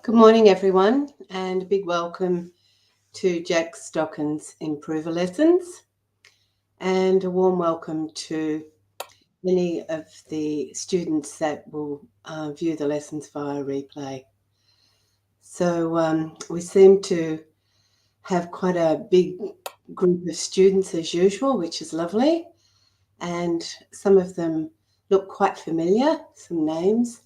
Good morning, everyone, and a big welcome to Jack Stocken's Improver Lessons, and a warm welcome to many of the students that will view the lessons via replay. So we seem to have quite a big group of students as usual, which is lovely, and some of them look quite familiar, some names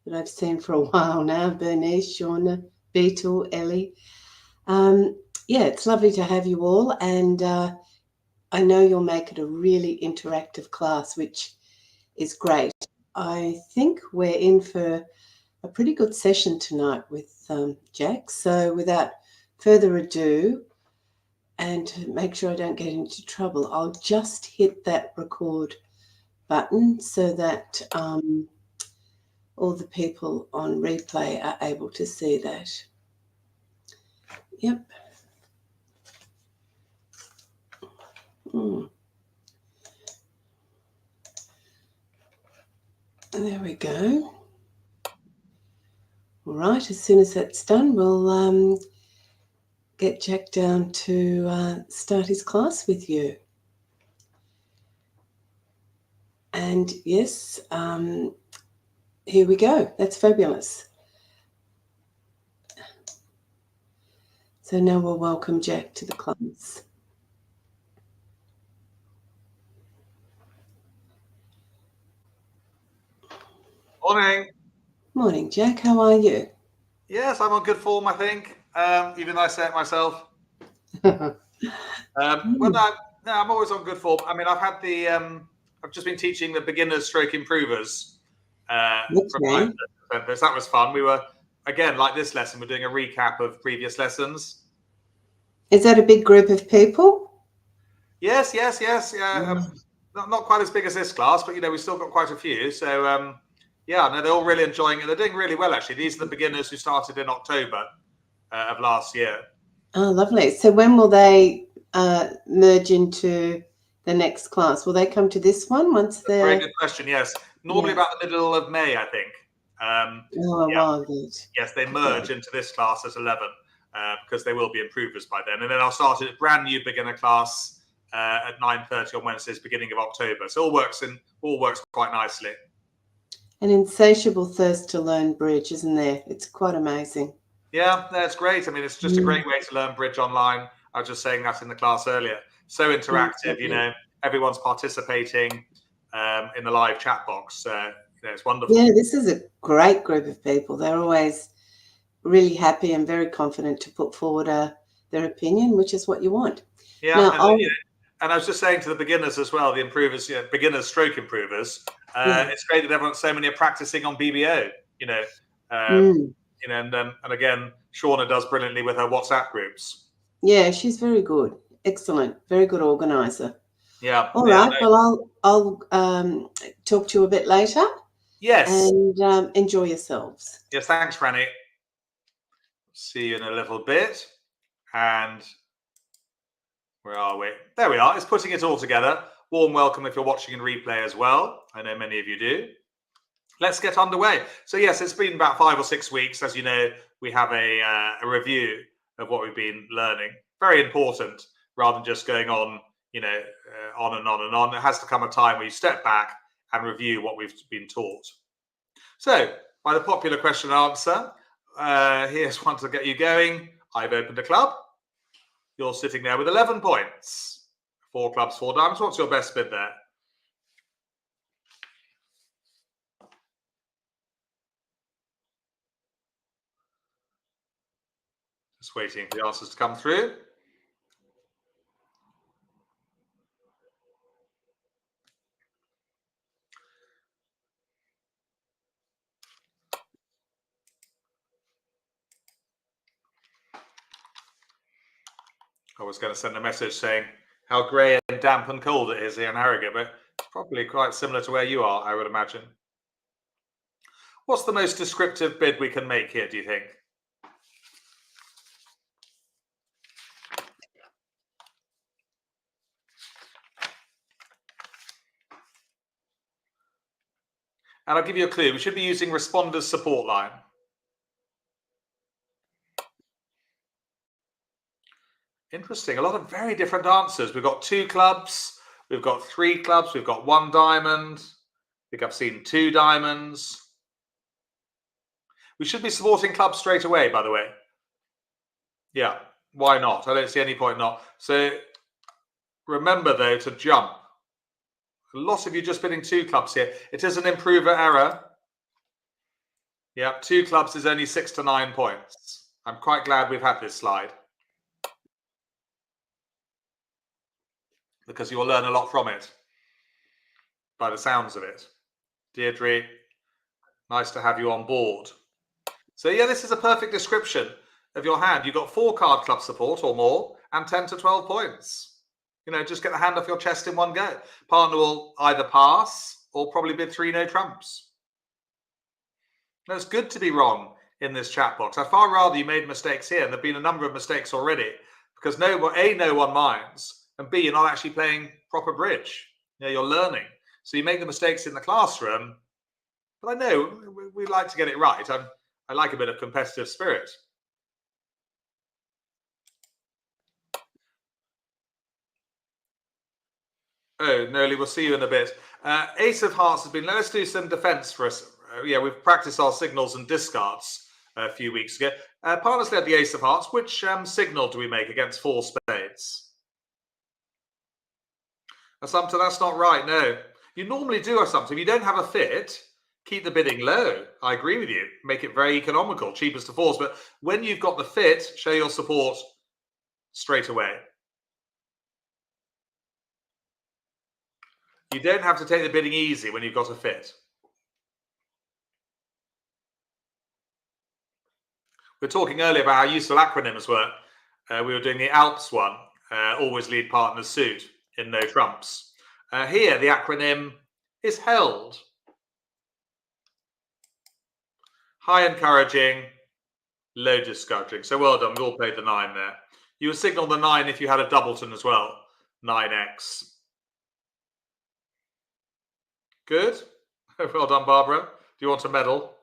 that I've seen for a while now: Bernice, Shauna, Beetle, Ellie. Yeah, it's lovely to have you all, and I know you'll make it a really interactive class, which is great. I think we're in for a pretty good session tonight with Jack. So without further ado, and to make sure I don't get into trouble, I'll just hit that record button so that all the people on replay are able to see that. Yep. There we go. All right, as soon as that's done, we'll get Jack down to start his class with you. And yes, here we go. That's fabulous. So now we'll welcome Jack to the class. Morning. Morning, Jack. How are you? Yes, I'm on good form, I think. Even though I say it myself. Well, no, I'm always on good form. I mean, I've had the I've just been teaching the beginners stroke improvers from Okay. That was fun. We were, again, like this lesson, we're doing a recap of previous lessons. Is that a big group of people? Yes. Yeah, not quite as big as this class, but we've still got quite a few. So yeah, no, they're all really enjoying it. They're doing really well, actually. These are the beginners who started in October of last year. Oh, lovely. So when will they merge into the next class? Will they come to this one once they're... Very good question, yes. Normally about the middle of May, I think. Yes, they merge into this class at 11 because they will be improvers by then. And then I'll start a brand new beginner class at 9:30 on Wednesdays, beginning of October. So all works quite nicely. An insatiable thirst to learn bridge, isn't there? It's quite amazing. Yeah, that's great. I mean, it's just a great way to learn bridge online. I was just saying that in the class earlier. So interactive, everyone's participating in the live chat box. It's wonderful. Yeah, this is a great group of people. They're always really happy and very confident to put forward their opinion, which is what you want. Yeah, now, and I was just saying to the beginners as well, the improvers, beginners stroke improvers, it's great that everyone, so many are practicing on BBO, and again, Shauna does brilliantly with her WhatsApp groups. Yeah, she's very good. Excellent. Very good organizer. Yeah. All right. Well, I'll talk to you a bit later. Yes. And enjoy yourselves. Yes, thanks, Franny. See you in a little bit. And where are we? There we are. It's putting it all together. Warm welcome if you're watching in replay as well. I know many of you do. Let's get underway. So yes, it's been about 5 or 6 weeks. As you know, we have a review of what we've been learning. Very important, rather than just going on, on and on and on. There has to come a time where you step back and review what we've been taught. So, by the popular question and answer, here's one to get you going. I've opened a club. You're sitting there with 11 points. 4 clubs, 4 diamonds. What's your best bid there? Just waiting for the answers to come through. I was going to send a message saying how grey and damp and cold it is here in Harrogate, but it's probably quite similar to where you are, I would imagine. What's the most descriptive bid we can make here, do you think? And I'll give you a clue. We should be using Responder's support line. Interesting. A lot of very different answers. We've got 2 clubs. We've got 3 clubs. We've got 1 diamond. I think I've seen 2 diamonds. We should be supporting clubs straight away, by the way. Yeah, why not? I don't see any point not. So remember, though, to jump. A lot of you just bidding 2 clubs here. It is an improver error. Yeah, 2 clubs is only 6 to 9 points. I'm quite glad we've had this slide, because you'll learn a lot from it, by the sounds of it. Deirdre, nice to have you on board. So yeah, this is a perfect description of your hand. You've got 4 card club support or more and 10 to 12 points. You know, just get the hand off your chest in one go. Partner will either pass or probably bid 3 no trumps. Now, it's good to be wrong in this chat box. I'd far rather you made mistakes here, and there have been a number of mistakes already, because no one minds, and B, you're not actually playing proper bridge. You know, you're learning. So you make the mistakes in the classroom, but I know we like to get it right. I like a bit of competitive spirit. Oh, Noli, we'll see you in a bit. Ace of Hearts has been, let's do some defense for us. Yeah, we've practiced our signals and discards a few weeks ago. Partners led the Ace of Hearts. Which signal do we make against 4 spades? Assumpta, that's not right, no. You normally do, Assumpta. If you don't have a fit, keep the bidding low. I agree with you. Make it very economical, cheapest to 4s. But when you've got the fit, show your support straight away. You don't have to take the bidding easy when you've got a fit. We were talking earlier about how useful acronyms were. We were doing the ALPS one, always lead partners suit in no trumps. Here, the acronym is held. High encouraging, low discouraging. So well done, we all played the 9 there. You would signal the 9 if you had a doubleton as well, 9x. Good. Well done, Barbara. Do you want a medal?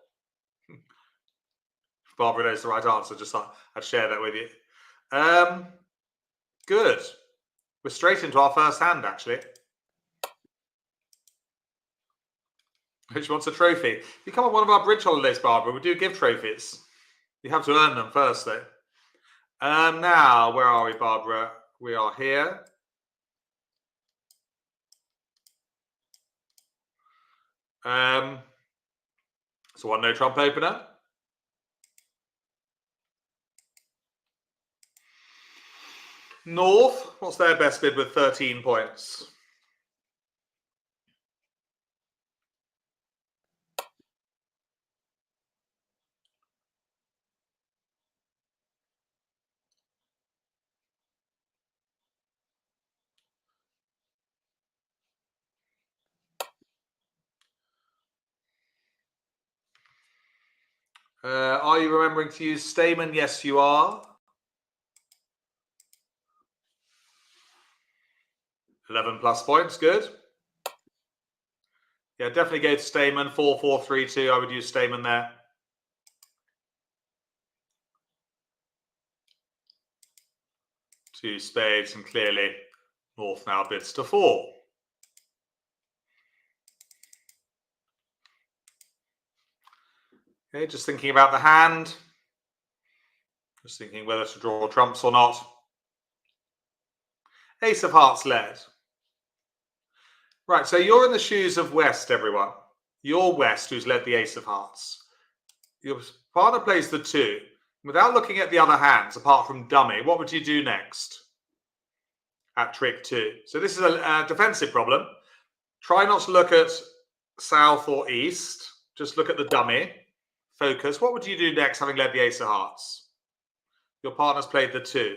Barbara knows the right answer. Just thought I'd share that with you. Good. We're straight into our first hand, actually. Which wants a trophy? If you come on one of our bridge holidays, Barbara, we do give trophies. You have to earn them first, though. Now, where are we, Barbara? We are here. So 1 no trump opener. North, what's their best bid with 13 points? Are you remembering to use Stamen? Yes, you are. 11 plus points, good. Yeah, definitely go to Stamen. 4-4-3-2. I would use Stamen there. Two spades, and clearly North now bids to 4. Okay, just thinking about the hand. Just thinking whether to draw trumps or not. Ace of Hearts led. Right, so you're in the shoes of West, everyone. You're West, who's led the Ace of Hearts. Your partner plays the 2. Without looking at the other hands, apart from dummy, what would you do next at trick 2? So this is a defensive problem. Try not to look at south or east. Just look at the dummy. Focus. What would you do next, having led the Ace of Hearts? Your partner's played the 2.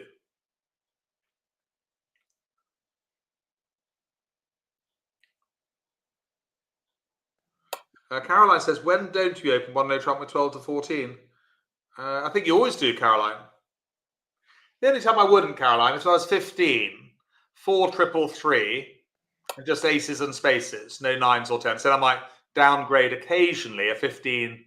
Caroline says, when don't you open 1 no trump with 12 to 14? I think you always do, Caroline. The only time I wouldn't, Caroline, is if I was 15, 4 triple 3, and just aces and spaces, no 9s or 10s. Then I might downgrade occasionally a 15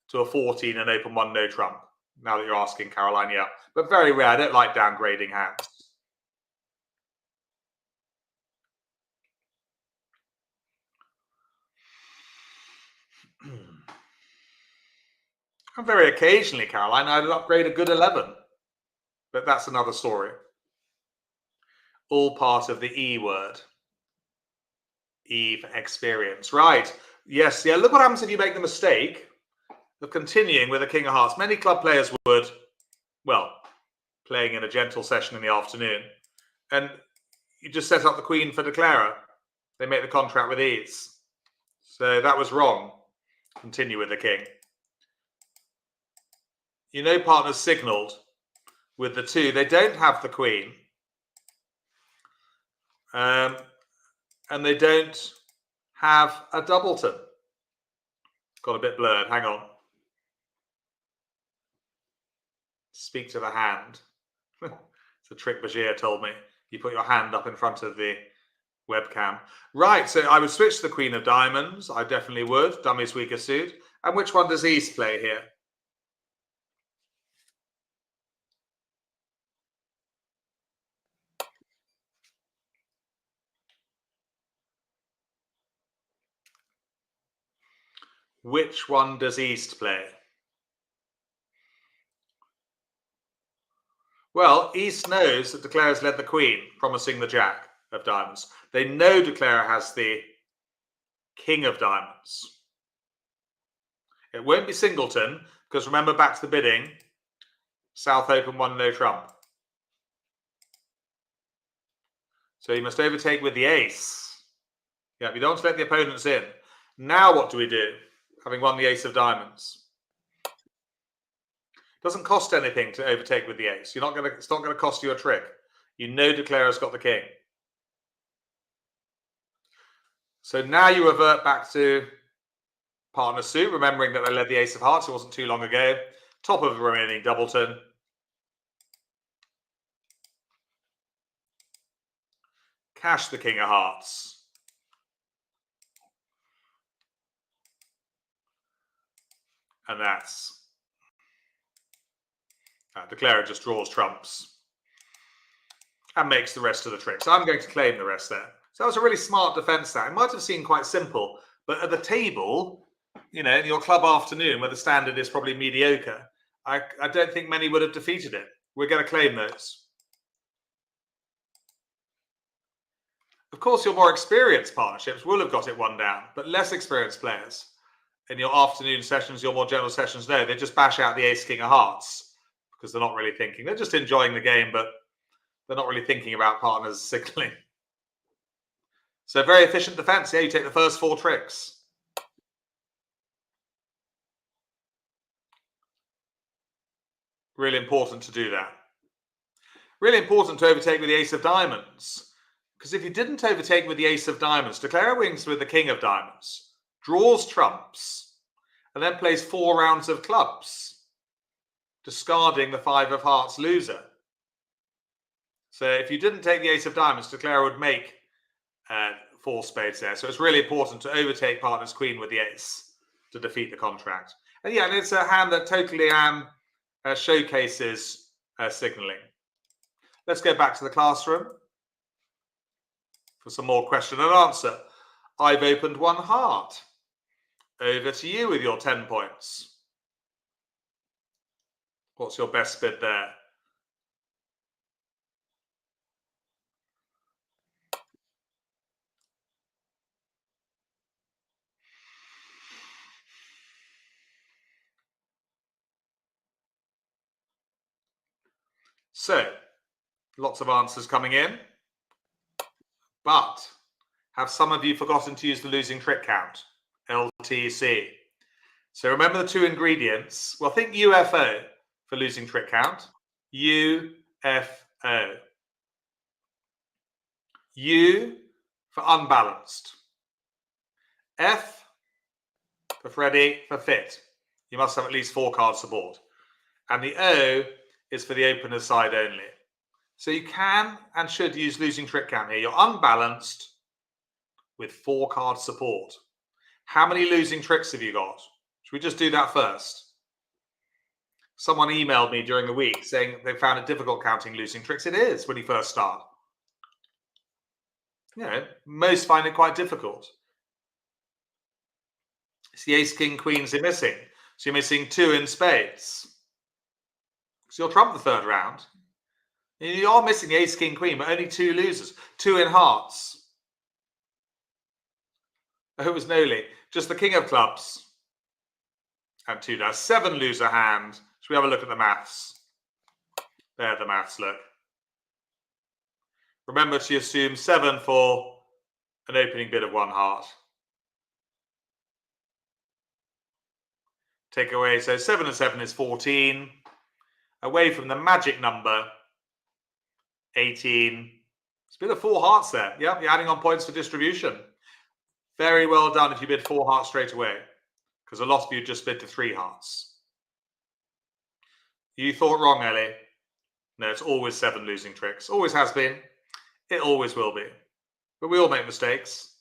to a 14 and open 1 no trump. Now that you're asking, Caroline, yeah. But very rare. I don't like downgrading hands. And very occasionally, Caroline, I'd upgrade a good 11. But that's another story. All part of the E word. E for experience. Right. Yes. Yeah. Look what happens if you make the mistake of continuing with a King of Hearts. Many club players would, well, playing in a gentle session in the afternoon, and you just set up the Queen for declarer. They make the contract with ease. So that was wrong. Continue with the King. You know, partners signalled with the 2. They don't have the Queen. And they don't have a doubleton. Got a bit blurred. Hang on. Speak to the hand. It's a trick Bashir told me. You put your hand up in front of the webcam. Right, so I would switch to the Queen of Diamonds. I definitely would. Dummy's weaker suit. And which one does East play here? Which one does East play? Well, East knows that Declare has led the Queen, promising the Jack of Diamonds. They know Declare has the King of Diamonds. It won't be Singleton, because remember, back to the bidding, South Open 1 no trump. So you must overtake with the ace. Yeah, you don't want to let the opponents in. Now what do we do, having won the Ace of Diamonds? Doesn't cost anything to overtake with the ace. It's not going to cost you a trick. You know Declare has got the king. So now you revert back to partner suit, remembering that they led the Ace of Hearts. It wasn't too long ago. Top of the remaining doubleton. Cash the King of Hearts. And that's... Declarer just draws trumps and makes the rest of the tricks. So I'm going to claim the rest there. So that was a really smart defense there. It might have seemed quite simple, but at the table, you know, in your club afternoon where the standard is probably mediocre, I don't think many would have defeated it. We're going to claim those. Of course, your more experienced partnerships will have got it 1 down, but less experienced players in your afternoon sessions, your more general sessions, no, they just bash out the Ace King of Hearts. Because they're not really thinking. They're just enjoying the game, but they're not really thinking about partners signaling. So very efficient defense. Yeah, you take the first 4 tricks. Really important to do that. Really important to overtake with the Ace of Diamonds. Because if you didn't overtake with the Ace of Diamonds, Declare wins with the King of Diamonds, draws trumps, and then plays 4 rounds of clubs, discarding the 5 of Hearts loser. So if you didn't take the Ace of Diamonds, Declare would make 4 spades there. So it's really important to overtake partner's Queen with the Ace to defeat the contract. And yeah, and it's a hand that totally showcases signalling. Let's go back to the classroom for some more question and answer. I've opened 1 heart. Over to you with your 10 points. What's your best bid there? So, lots of answers coming in. But have some of you forgotten to use the losing trick count? LTC. So remember the 2 ingredients. Well, think UFO for losing trick count. UFO. U for unbalanced. F for Freddy for fit. You must have at least 4 card support. And the O is for the opener's side only. So you can and should use losing trick count here. You're unbalanced with 4 card support. How many losing tricks have you got? Should we just do that first? Someone emailed me during the week saying they found it difficult counting losing tricks. It is when you first start. You know, most find it quite difficult. It's the ace, king, queens you're missing. So you're missing 2 in spades. So you'll trump the third round. You are missing the ace, king, queen, but only 2 losers. 2 in hearts. Oh, it was Noli. Just the king of clubs. And 2 down. 7 loser hand. Should we have a look at the maths? There the maths look. Remember to assume 7 for an opening bid of 1 heart. Take away, so 7 and 7 is 14. Away from the magic number, 18. It's a bit of 4 hearts there. Yeah, you're adding on points for distribution. Very well done if you bid 4 hearts straight away, because a lot of you just bid to 3 hearts. You thought wrong, Ellie. No, it's always 7 losing tricks. Always has been. It always will be. But we all make mistakes.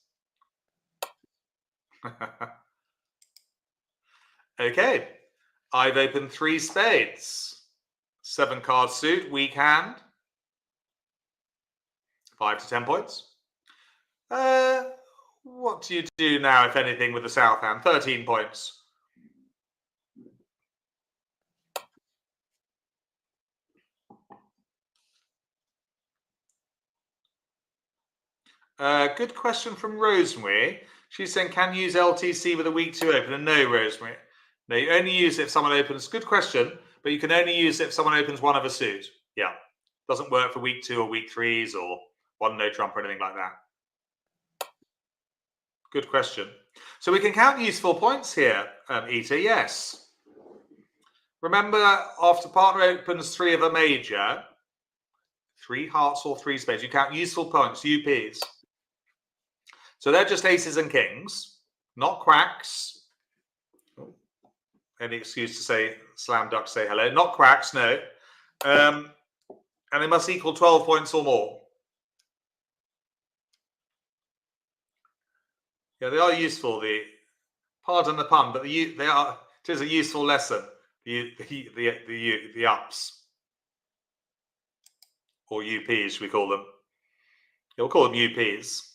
Okay. I've opened 3 spades. 7 card suit, weak hand. 5 to 10 points. What do you do now, if anything, with the south hand? 13 points. Good question from Rosemary. She's saying, can you use LTC with a weak 2 opener? No, Rosemary. No, you only use it if someone opens. Good question, but you can only use it if someone opens 1 of a suit. Yeah. Doesn't work for weak 2 or weak 3s or 1 no trump or anything like that. Good question. So we can count useful points here, Ita. Yes. Remember, after partner opens 3 of a major, 3 hearts or 3 spades, you count useful points, UPs. So they're just aces and kings, not quacks. Any excuse to say slam duck, say hello. Not quacks, no. And they must equal 12 points or more. Yeah, they are useful. Pardon the pun, but it is a useful lesson. The ups, or UPs, we call them. Yeah, we'll call them UPs.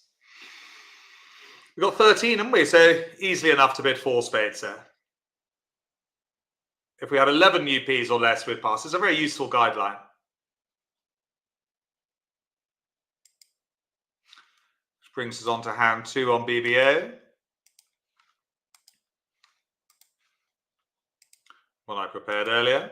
We've got 13, haven't we? So easily enough to bid 4 spades there. If we had 11 UPs or less, we'd pass. It's a very useful guideline. Which brings us on to hand 2 on BBO. One I prepared earlier.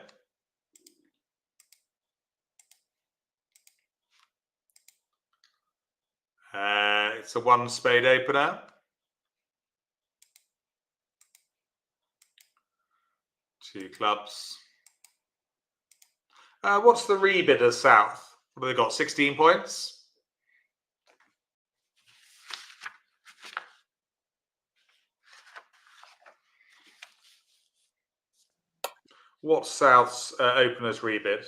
It's a 1 spade opener. 2 clubs. What's the rebidder south? What have they got? 16 points. What's south's opener's rebid?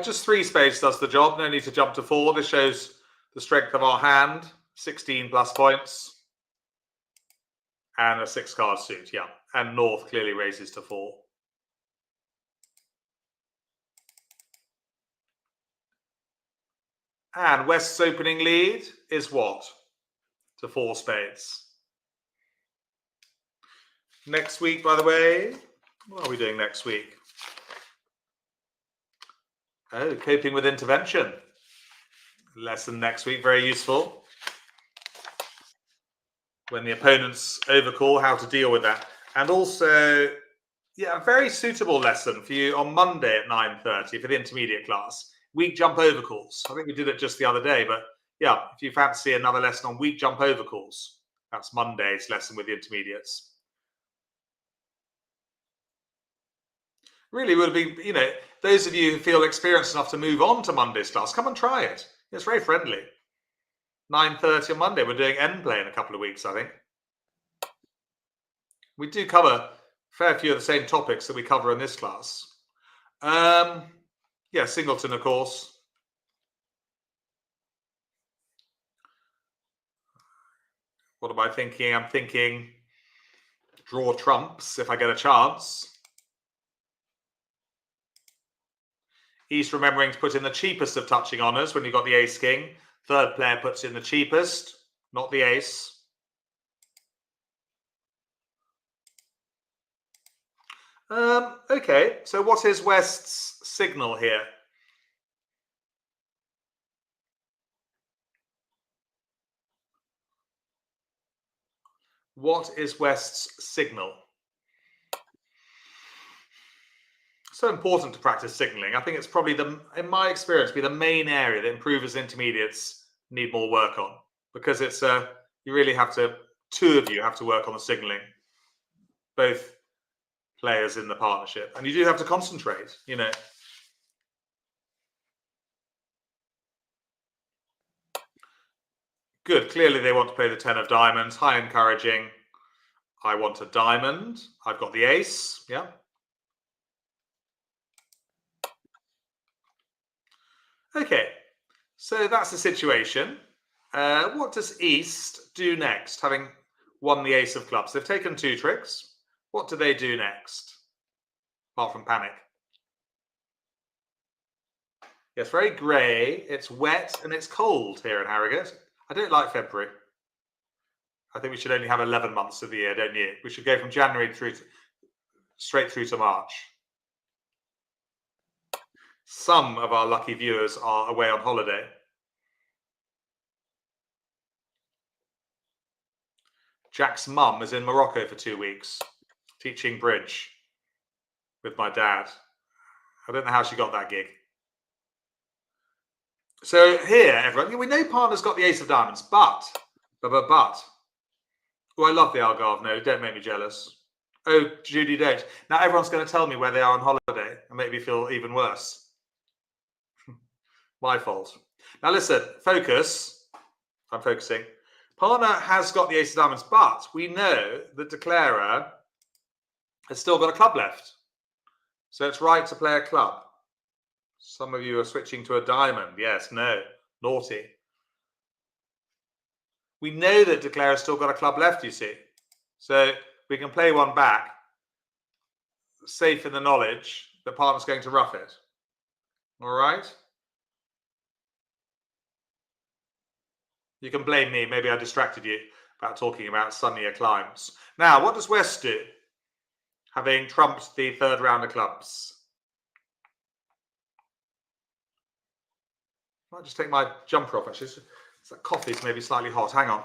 Just 3 spades does the job. No need to jump to 4. This shows the strength of our hand. 16 plus points. And a 6 card suit, yeah. And north clearly raises to 4. And west's opening lead is what? To 4 spades. Next week, by the way, what are we doing next week? Oh, coping with intervention. Lesson next week, very useful. When the opponents overcall, how to deal with that. And also, yeah, a very suitable lesson for you on Monday at 9:30 for the intermediate class. Weak jump overcalls. I think we did it just the other day, but yeah, if you fancy another lesson on weak jump overcalls, that's Monday's lesson with the intermediates. Really would be, you know, those of you who feel experienced enough to move on to Monday's class, come and try it. It's very friendly. 9:30 on Monday. We're doing end play in a couple of weeks, I think. We do cover a fair few of the same topics that we cover in this class. Yeah, singleton, of course. What am I thinking? I'm thinking draw trumps if I get a chance. East remembering to put in the cheapest of touching honours when you've got the ace-king. Third player puts in the cheapest, not the ace. Okay, so what is West's signal here? What is West's signal? So important to practice signaling. I think it's probably, in my experience, be the main area that improvers and intermediates need more work on, because it's you really have to, two of you have to work on the signaling, both players in the partnership, and you do have to concentrate, you know. Good. Clearly they want to play the 10 of diamonds. High encouraging. I want a diamond. I've got the ace. Yeah. Okay. So that's the situation. What does East do next, having won the ace of clubs? They've taken 2 tricks. What do they do next, apart from panic? Yes, very grey. It's wet and it's cold here in Harrogate. I don't like February. I think we should only have 11 months of the year, don't you? We should go from January straight through to March. Some of our lucky viewers are away on holiday. Jack's mum is in Morocco for 2 weeks, teaching bridge with my dad. I don't know how she got that gig. So here, everyone, we know partner's got the ace of diamonds, but. Oh, I love the Algarve. No, don't make me jealous. Oh, Judy, don't. Now everyone's going to tell me where they are on holiday and make me feel even worse. My fault. Now listen, focus. I'm focusing. Partner has got the ace of diamonds, but we know that declarer has still got a club left. So it's right to play a club. Some of you are switching to a diamond. Yes, no, naughty. We know that declarer has still got a club left, you see. So we can play one back, safe in the knowledge that partner's going to rough it. All right? You can blame me. Maybe I distracted you about talking about sunnier climes. Now, what does West do, having trumped the 3rd round of clubs? I might just take my jumper off, actually. That coffee's maybe slightly hot. Hang on.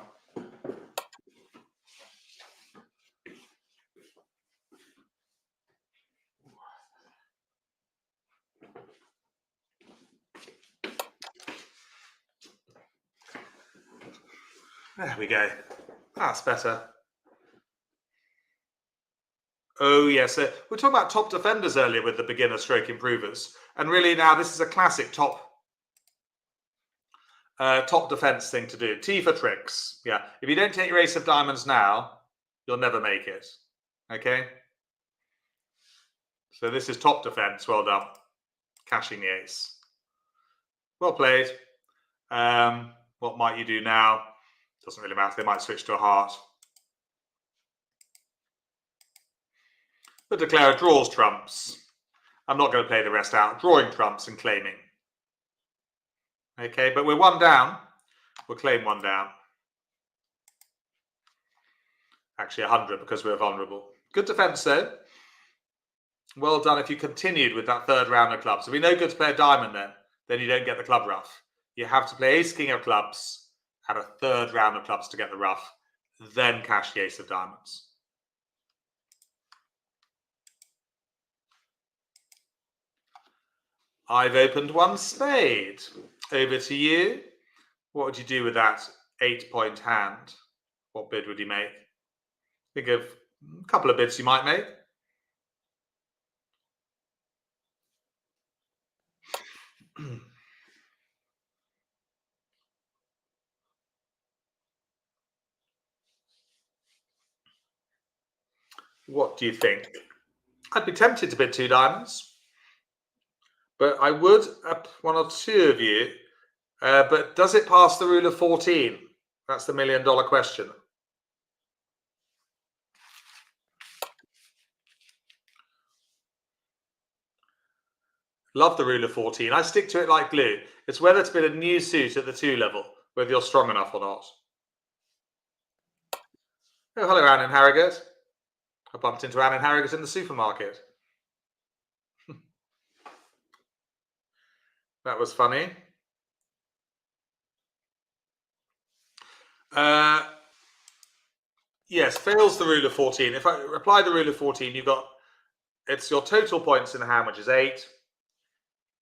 There we go. That's better. Oh, yes. We're talking about top defenders earlier with the beginner stroke improvers. And really now this is a classic top defense thing to do. T for tricks. Yeah. If you don't take your ace of diamonds now, you'll never make it. Okay? So this is top defense. Well done. Cashing the ace. Well played. What might you do now? Doesn't really matter. They might switch to a heart. The declarer draws trumps. I'm not going to play the rest out. Drawing trumps and claiming. Okay, but we're 1 down. We'll claim 1 down. Actually 100 because we're vulnerable. Good defense though. Well done if you continued with that 3rd round of clubs. If we know good to play a diamond then you don't get the club rough. You have to play ace king of clubs at a 3rd round of clubs to get the rough, then cash the ace of diamonds. I've opened 1 spade. Over to you. What would you do with that 8-point hand? What bid would you make? Think of a couple of bids you might make. What do you think? I'd be tempted to bid 2 diamonds, but I would one or two of you. But does it pass the rule of 14? That's the $1 million question. Love the rule of 14. I stick to it like glue. It's whether to bid a new suit at the 2 level, whether you're strong enough or not. Oh, hello, Anne in Harrogate. I bumped into Anne in Harrogate in the supermarket. That was funny. Yes, fails the rule of 14. If I apply the rule of 14, you've got, it's your total points in the hand, which is 8.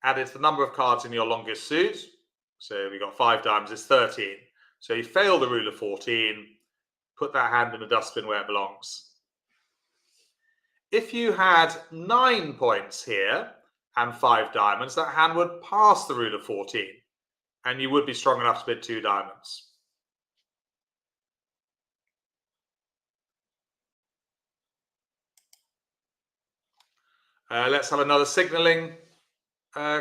Added to the number of cards in your longest suit. So we got 5 diamonds, it's 13. So you fail the rule of 14, put that hand in the dustbin where it belongs. If you had 9 points here and 5 diamonds, that hand would pass the rule of 14, and you would be strong enough to bid 2 diamonds. Let's have another signalling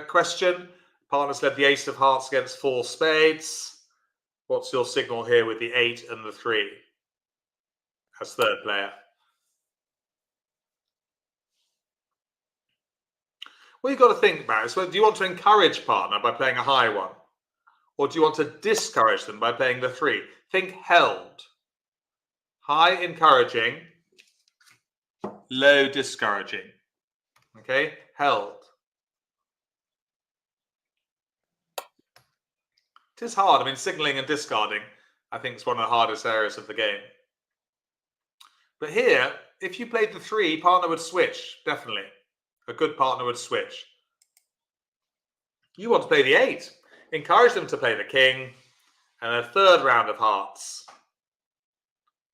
question. Partners led the ace of hearts against 4 spades. What's your signal here with the 8 and the 3 as third player? Well, you've got to think about it. So do you want to encourage partner by playing a high one? Or do you want to discourage them by playing the 3? Think held. High encouraging, low discouraging. Okay, held. It is hard. I mean, signaling and discarding, I think, is one of the hardest areas of the game. But here, if you played the 3, partner would switch, definitely. A good partner would switch. You want to play the 8. Encourage them to play the king and a third round of hearts,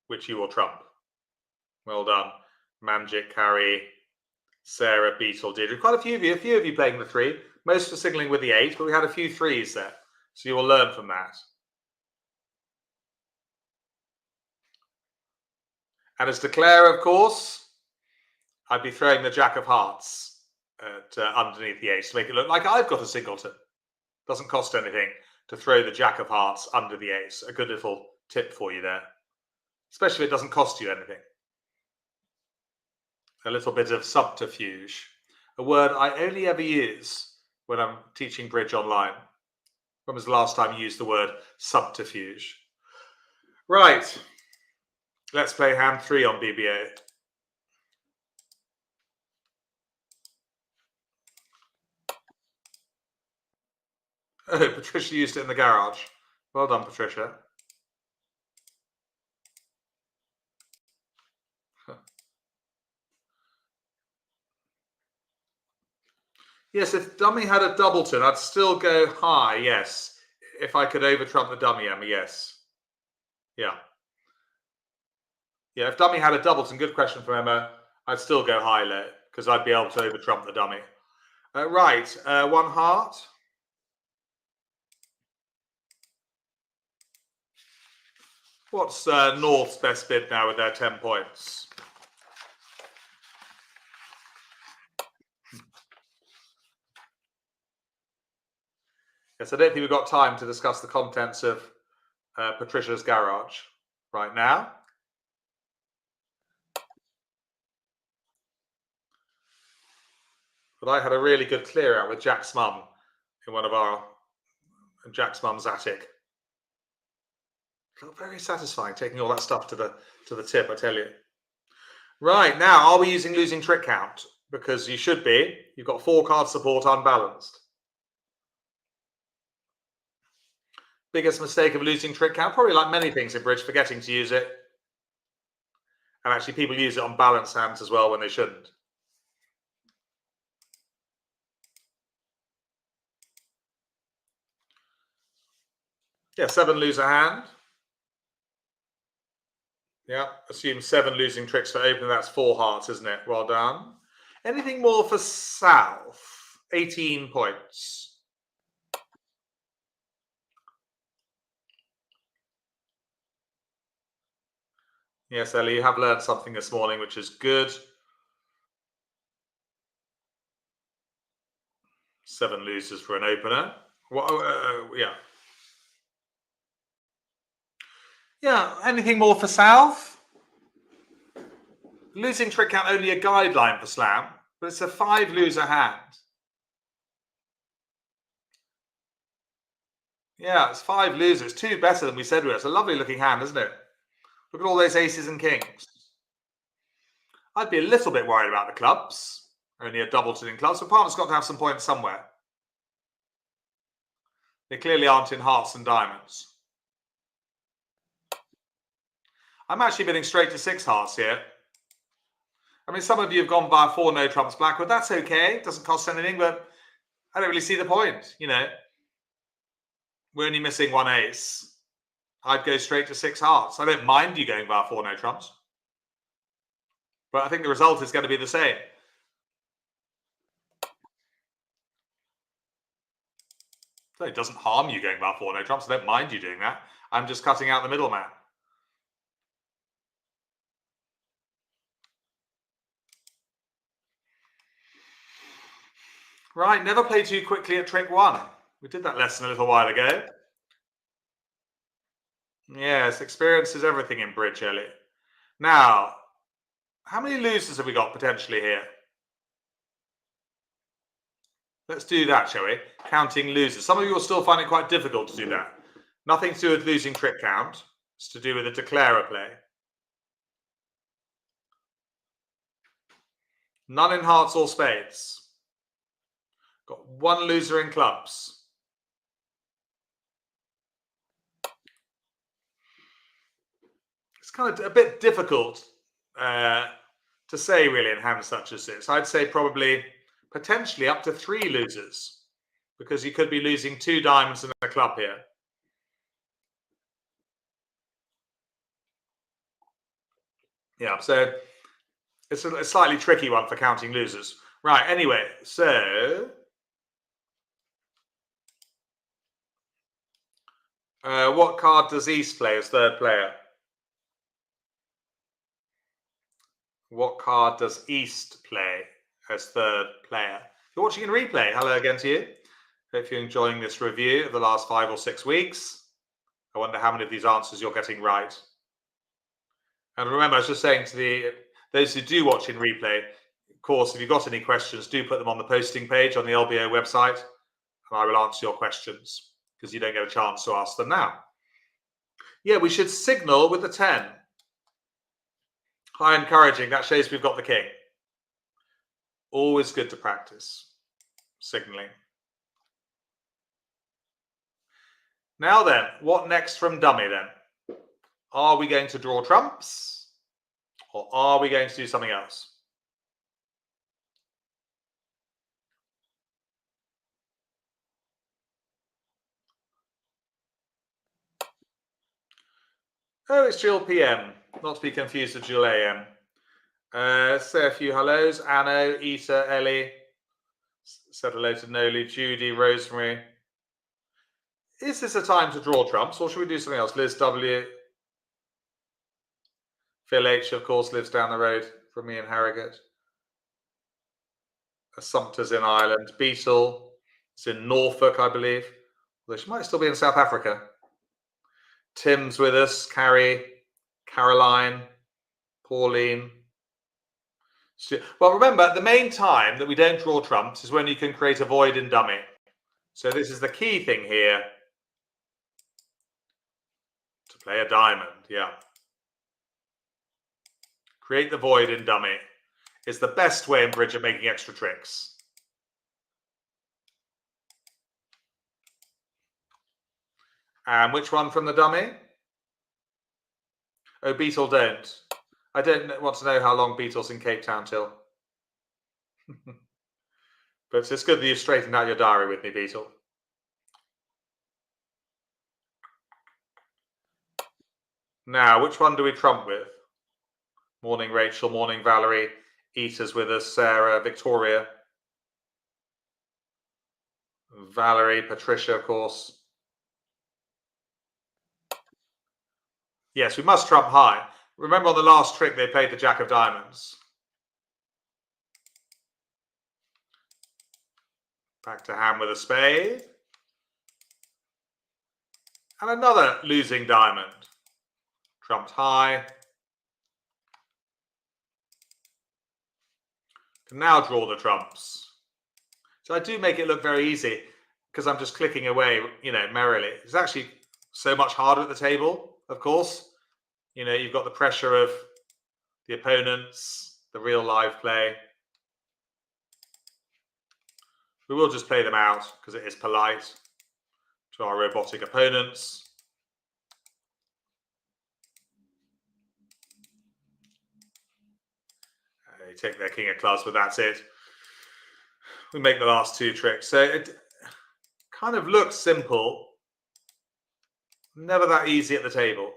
which you will trump. Well done. Manjit, Carrie, Sarah, Beetle, Deirdre. Quite a few of you playing the 3. Most were signaling with the 8, but we had a few 3s there. So you will learn from that. And as declare, of course, I'd be throwing the Jack of Hearts at, underneath the ace to make it look like I've got a singleton. Doesn't cost anything to throw the Jack of Hearts under the ace. A good little tip for you there. Especially if it doesn't cost you anything. A little bit of subterfuge. A word I only ever use when I'm teaching bridge online. When was the last time you used the word subterfuge? Right. Let's play hand 3 on BBA. Oh, Patricia used it in the garage. Well done, Patricia. Yes, if dummy had a doubleton, I'd still go high, yes. If I could over-trump the dummy, Emma, yes. Yeah. Yeah, if dummy had a doubleton, good question from Emma, I'd still go high low, because I'd be able to over-trump the dummy. Right, 1 heart. What's North's best bid now with their 10 points? Yes, I don't think we've got time to discuss the contents of Patricia's garage right now. But I had a really good clear out with Jack's mum in one of Jack's mum's attic. Felt very satisfying taking all that stuff to the tip, I tell you. Right, now, are we using losing trick count? Because you should be. You've got 4 card support unbalanced. Biggest mistake of losing trick count? Probably like many things in bridge, forgetting to use it. And actually people use it on balanced hands as well when they shouldn't. Yeah, 7 lose a hand. Yeah, assume 7 losing tricks for opening. That's 4 hearts, isn't it? Well done. Anything more for South? 18 points. Yes, Ellie, you have learned something this morning, which is good. 7 losers for an opener. Yeah. Yeah, anything more for South? Losing trick count only a guideline for Slam, but it's a 5 loser hand. Yeah, it's 5 losers. 2 better than we said we were. It's a lovely looking hand, isn't it? Look at all those aces and kings. I'd be a little bit worried about the clubs. Only a doubleton in clubs. The partner's got to have some points somewhere. They clearly aren't in hearts and diamonds. I'm actually bidding straight to 6 hearts here. I mean, some of you have gone via 4 no trumps blackwood. That's okay. It doesn't cost anything, but I don't really see the point. You know, we're only missing 1 ace. I'd go straight to 6 hearts. I don't mind you going via 4 no trumps, but I think the result is going to be the same. So it doesn't harm you going via 4 no trumps. I don't mind you doing that. I'm just cutting out the middleman. Right, never play too quickly at trick 1. We did that lesson a little while ago. Yes, experience is everything in bridge, Ellie. Now, how many losers have we got potentially here? Let's do that, shall we? Counting losers. Some of you will still find it quite difficult to do that. Nothing to do with losing trick count. It's to do with a declarer play. None in hearts or spades. Got 1 loser in clubs. It's kind of a bit difficult to say really in hands such as this. I'd say probably potentially up to 3 losers, because you could be losing 2 diamonds in a club here. Yeah, so it's a slightly tricky one for counting losers. Right, anyway, so what card does East play as 3rd player? What card does East play as 3rd player? If you're watching in replay, hello again to you. Hope you're enjoying this review of the last 5 or 6 weeks. I wonder how many of these answers you're getting right. And remember, I was just saying to those who do watch in replay, of course, if you've got any questions, do put them on the posting page on the LBO website, and I will answer your questions, because you don't get a chance to ask them now. Yeah, we should signal with the 10. High encouraging. That shows we've got the king. Always good to practice signaling. Now then, what next from dummy then? Are we going to draw trumps, or are we going to do something else? Oh, it's Jill PM, not to be confused with Jill AM. Say a few hellos. Anno, Ita, Ellie. Said hello to Noli, Judy, Rosemary. Is this a time to draw trumps, or should we do something else? Liz W. Phil H, of course, lives down the road from me in Harrogate. Sumter's in Ireland. Beetle is in Norfolk, I believe. Although she might still be in South Africa. Tim's with us. Carrie, Caroline, Pauline. Well, remember, the main time that we don't draw trumps is when you can create a void in dummy. So this is the key thing here. To play a diamond, yeah. Create the void in dummy is the best way in bridge of making extra tricks. And which one from the dummy? Oh, Beetle don't. I don't want to know how long Beetle's in Cape Town till. But it's good that you've straightened out your diary with me, Beetle. Now, which one do we trump with? Morning, Rachel. Morning, Valerie. Ita's with us. Sarah, Victoria. Valerie, Patricia, of course. Yes, we must trump high. Remember on the last trick, they played the Jack of Diamonds. Back to hand with a spade. And another losing diamond. Trumped high. Can now draw the trumps. So I do make it look very easy because I'm just clicking away, merrily. It's actually so much harder at the table, of course. You've got the pressure of the opponents, the real live play. We will just play them out because it is polite to our robotic opponents. They take their king of clubs, but that's it. We make the last two tricks. So it kind of looks simple. Never that easy at the table.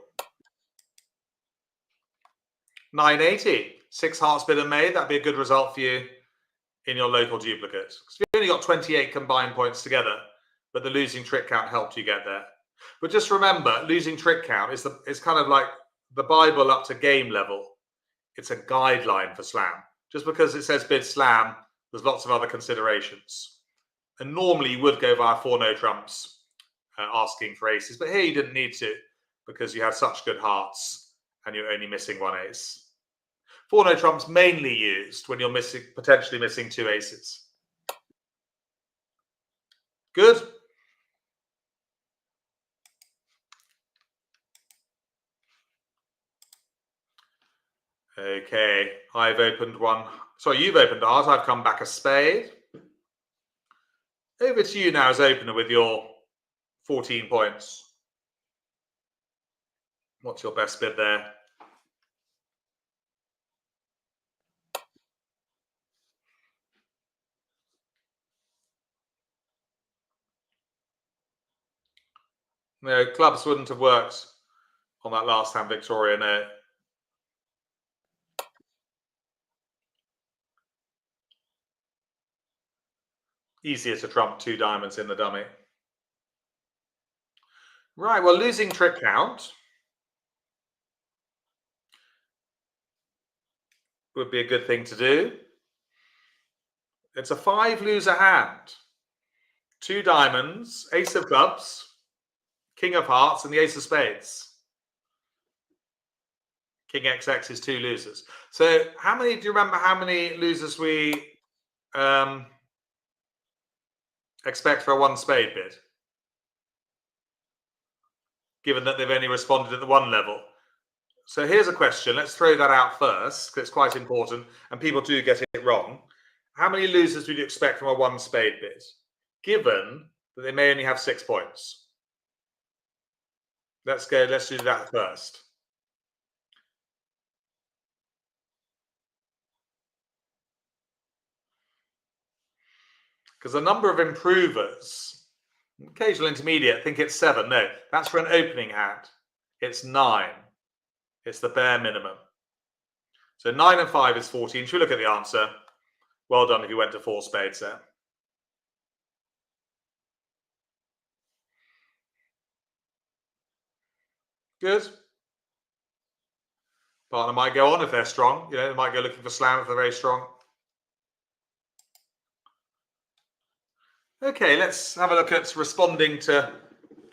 980. 6 hearts bid and made. That'd be a good result for you in your local duplicate. Because you've only got 28 combined points together, but the losing trick count helped you get there. But just remember, losing trick count is kind of like the Bible up to game level. It's a guideline for slam. Just because it says bid slam, there's lots of other considerations. And normally you would go via 4 no trumps, asking for aces. But here you didn't need to because you had such good hearts and you're only missing 1 ace. 4 no trumps mainly used when you're potentially missing 2 aces. Good. Okay, I've opened one. Sorry, you've opened a heart. I've come back a spade. Over to you now as opener with your 14 points. What's your best bid there? No, clubs wouldn't have worked on that last hand, Victoria, no. Easier to trump 2 diamonds in the dummy. Right, well, losing trick count would be a good thing to do. It's a 5 loser hand. 2 diamonds, ace of clubs, king of hearts, and the ace of spades. King XX is 2 losers. So do you remember how many losers we expect for a 1 spade bid? Given that they've only responded at the 1 level. So here's a question. Let's throw that out first because it's quite important and people do get it wrong. How many losers would you expect from a 1 spade bid? Given that they may only have 6 points. Let's do that first. Because the number of improvers, occasional intermediate, think it's 7. No, that's for an opening hand. It's 9. It's the bare minimum. So 9 and 5 is 14. Should we look at the answer? Well done if you went to 4 spades there. Good. Partner might go on if they're strong. They might go looking for slam if they're very strong. Okay, let's have a look at responding to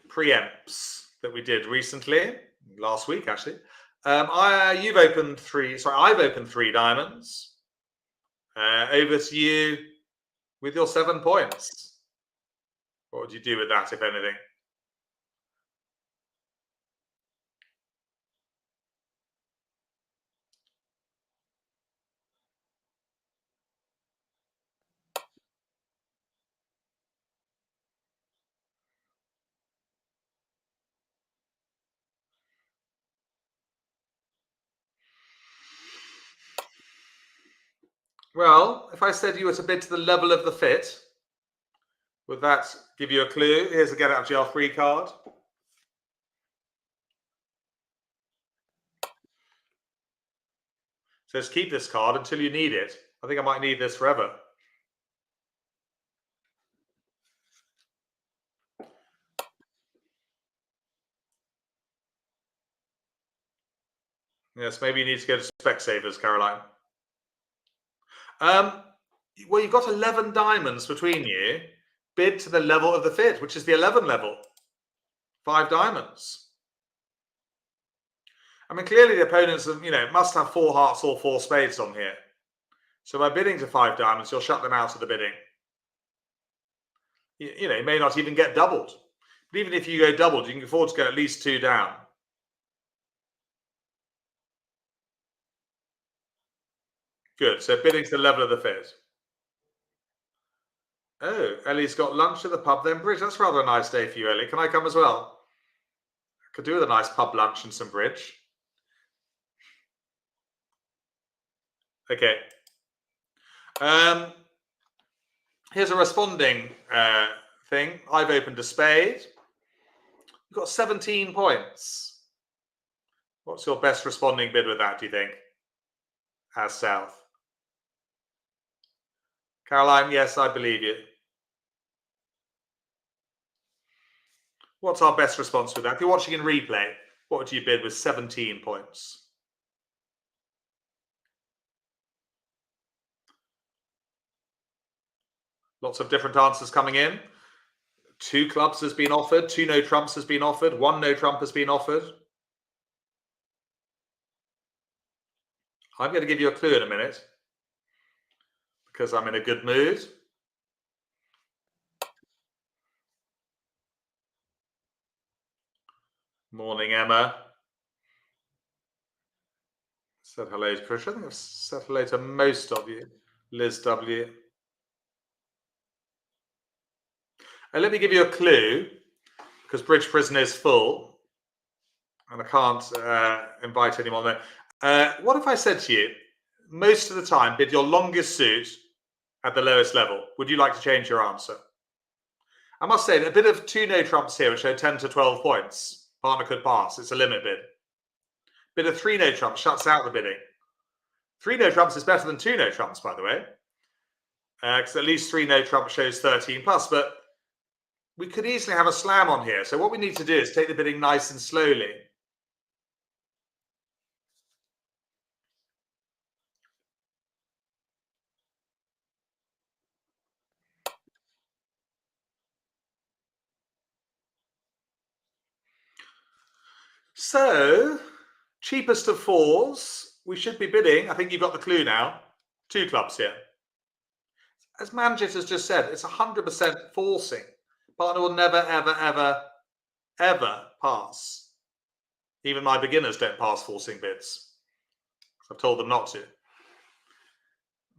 preempts that we did recently, last week actually. I've opened 3 diamonds. Over to you with your 7 points. What would you do with that, if anything? Well, if I said you were to bid to the level of the fit, would that give you a clue? Here's a get out of jail free card. So just keep this card until you need it. I think I might need this forever. Yes, maybe you need to go to Specsavers, Caroline. Well, you've got 11 diamonds between you. Bid to the level of the fit, which is the 11 level. 5 diamonds. I mean, clearly the opponents, must have 4 hearts or 4 spades on here. So by bidding to 5 diamonds, you'll shut them out of the bidding. You may not even get doubled. But even if you go doubled, you can afford to go at least 2 down. Good. So bidding to the level of the fit. Oh, Ellie's got lunch at the pub, then bridge. That's rather a nice day for you, Ellie. Can I come as well? I could do with a nice pub lunch and some bridge. Okay. Here's a responding thing. I've opened a spade. You've got 17 points. What's your best responding bid with that, do you think? As South. Caroline, yes, I believe you. What's our best response with that? If you're watching in replay, what would you bid with 17 points? Lots of different answers coming in. 2 clubs has been offered, 2 no trumps has been offered, 1 no trump has been offered. I'm going to give you a clue in a minute because I'm in a good mood. Morning, Emma. Said hello to Trish. I think I've said hello to most of you. Liz W. And let me give you a clue because Bridge Prison is full and I can't invite anyone there. What if I said to you, most of the time, bid your longest suit at the lowest level? Would you like to change your answer? I must say, a bit of 2 no trumps here, which show 10 to 12 points. Partner could pass. It's a limit bid. Bit of 3 no trumps shuts out the bidding. 3 no trumps is better than 2 no trumps, by the way. Because at least 3 no trumps shows 13 plus. But we could easily have a slam on here. So what we need to do is take the bidding nice and slowly. So, cheapest of 4s, we should be bidding. I think you've got the clue now. 2 clubs here. As Manjit has just said, it's 100% forcing. Partner will never, ever, ever, ever pass. Even my beginners don't pass forcing bids. I've told them not to.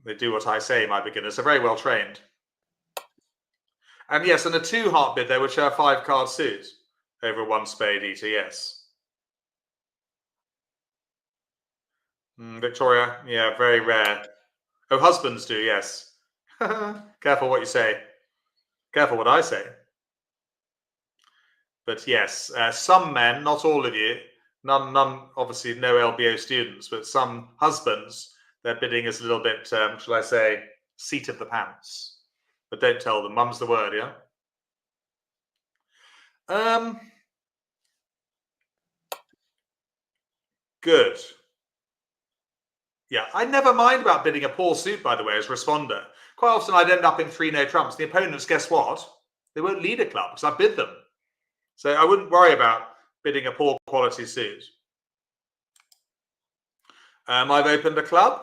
They do what I say, my beginners. They're very well trained. And yes, and a 2 heart bid there would show a 5 card suit over 1 spade eater, yes. Victoria, yeah, very rare. Oh, husbands do, yes. Careful what you say. Careful what I say. But yes, some men, not all of you, none, obviously no LBO students, but some husbands, their bidding is a little bit, shall I say, seat of the pants. But don't tell them. Mum's the word, yeah? Good. Yeah, I never mind about bidding a poor suit, by the way, as responder. Quite often I'd end up in 3 no trumps. The opponents, guess what? They won't lead a club because I bid them. So I wouldn't worry about bidding a poor quality suit. I've opened a club.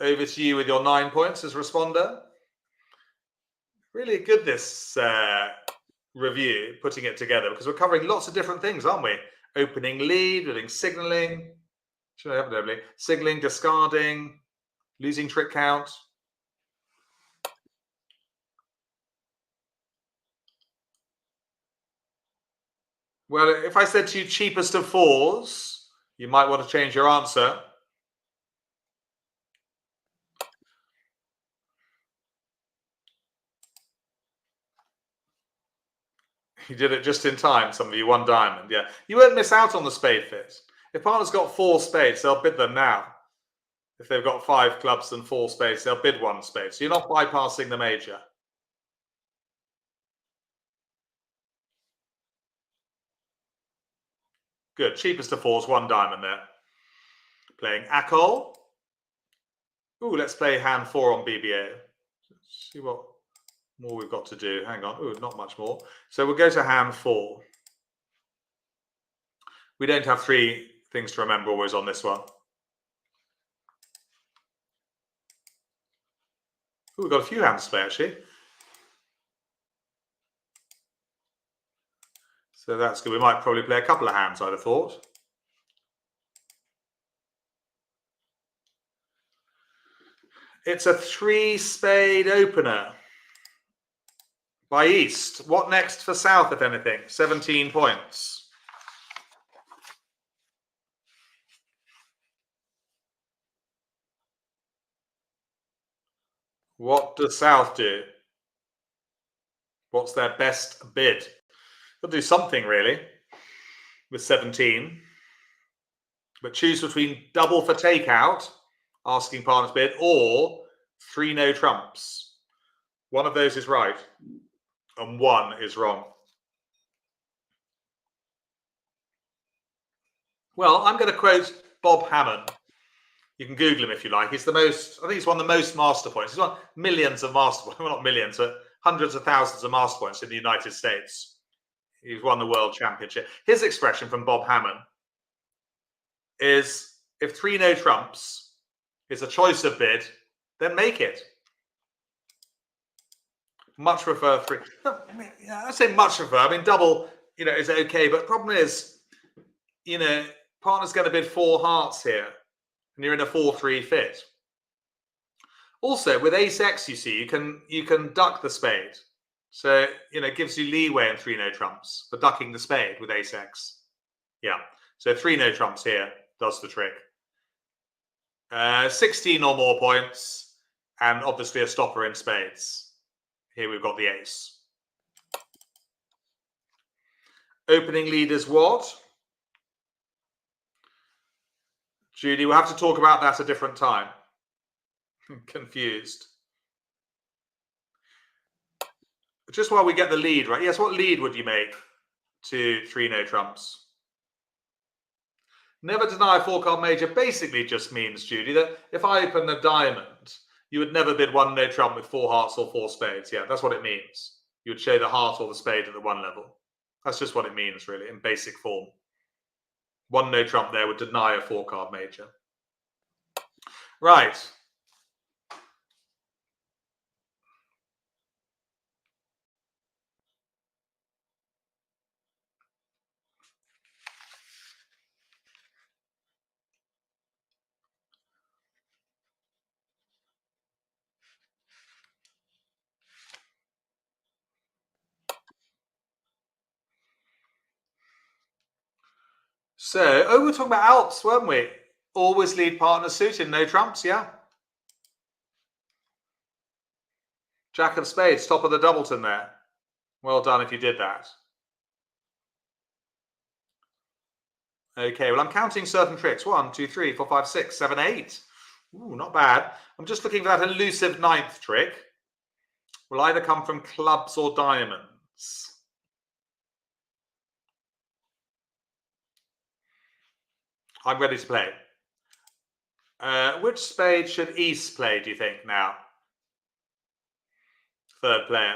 Over to you with your 9 points as responder. Really good this review, putting it together, because we're covering lots of different things, aren't we? Opening lead, bidding signaling. Signaling, discarding, losing trick count. Well, if I said to you cheapest of 4s, you might want to change your answer. You did it just in time, some of you, 1 diamond. Yeah, you won't miss out on the spade fit. If partner's got 4 spades, they'll bid them now. If they've got 5 clubs and 4 spades, they'll bid 1 spade. So you're not bypassing the major. Good. Cheapest of fours, 1 diamond there. Playing Akol. Ooh, let's play hand 4 on BBA. Let's see what more we've got to do. Hang on. Ooh, not much more. So we'll go to hand 4. We don't have 3 things to remember always on this one. Ooh, we've got a few hands to play, actually. So that's good. We might probably play a couple of hands, I'd have thought. It's a 3-spade opener by East. What next for South, if anything? 17 points. What does South do? What's their best bid? They'll do something, really, with 17. But choose between double for takeout, asking partner's bid, or 3 no trumps. One of those is right, and 1 is wrong. Well, I'm going to quote Bob Hammond. You can Google him if you like. He's the most, I think he's won the most master points. He's won millions of master points. Well, not millions, but hundreds of thousands of master points in the United States. He's won the world championship. His expression from Bob Hammond is, if 3 no trumps is a choice of bid, then make it. Much prefer 3. I say much prefer. I mean, double, is okay. But the problem is, partner's going to bid 4 hearts here, and you're in a 4-3 fit. Also, with ace X, you see, you can duck the spade. So, it gives you leeway in 3 no trumps for ducking the spade with ace X. Yeah. So 3 no trumps here does the trick. 16 or more points, and obviously a stopper in spades. Here we've got the ace. Opening lead is what? Judy, we'll have to talk about that a different time. Confused. Just while we get the lead, right? Yes, what lead would you make to 3 no trumps? Never deny a 4-card major basically just means, Judy, that if I open a diamond, you would never bid 1 no trump with 4 hearts or 4 spades. Yeah, that's what it means. You would show the heart or the spade at the 1 level. That's just what it means, really, in basic form. 1 no trump there would deny a 4-card major. Right. So, we were talking about Alps, weren't we? Always lead partner suited, no trumps, yeah? Jack of spades, top of the doubleton there. Well done if you did that. Okay, well, I'm counting certain tricks. 1, 2, 3, 4, 5, 6, 7, 8. Ooh, not bad. I'm just looking for that elusive 9th trick. Will either come from clubs or diamonds. I'm ready to play. Which spade should East play, do you think, now? 3rd player.